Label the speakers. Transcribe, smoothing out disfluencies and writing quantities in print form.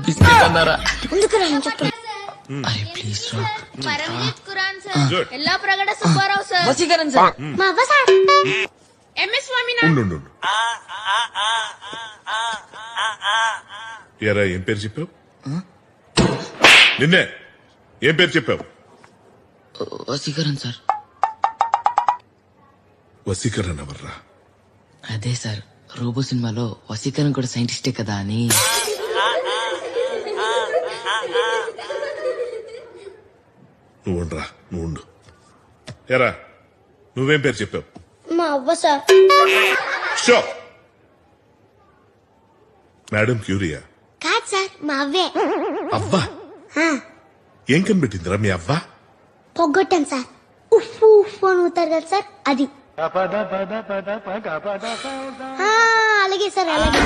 Speaker 1: Biscuit అన్నారా?
Speaker 2: ముందుకు రా, నేను చెప్తాను.
Speaker 1: అరే ప్లీజ్ రా.
Speaker 3: పరంజిత్ ఖురాన్ సార్, ఎల్లా ప్రగడ సుబ్బారావు సార్,
Speaker 1: వసీకరణ్ సార్.
Speaker 2: మా అవ్వ సార్.
Speaker 3: ఎంఎస్ స్వామినాథన్.
Speaker 4: ఉండు ఎరా ఏం పేరు చెప్పావు? నిన్నే ఏం పేరు చెప్పావు?
Speaker 1: వసీకరణ్ సార్.
Speaker 4: వసీకరణ ఎవర్రా?
Speaker 1: అదే సార్, రోబో సినిమాలో వసీకరణ్ కూడా సైంటిస్టే కదా అని.
Speaker 4: నువ్వు ఉండరా, నువ్వు ఉండు. ఎరా నువ్వేం పేరు చెప్పావు?
Speaker 2: మా అవ్వ సార్.
Speaker 4: Show madam క్యూరియా?
Speaker 2: కాదు సార్, మా అవ్వే.
Speaker 4: అవ్వా? ఏం కనిపెట్టిందిరా మీ అవ్వ?
Speaker 2: పొగ్గొట్టాను సార్. ఉఫ్ఫు ఉఫ్ఫు అని ఊతారు కదా సార్, అది. అలాగే సార్, అలాగే.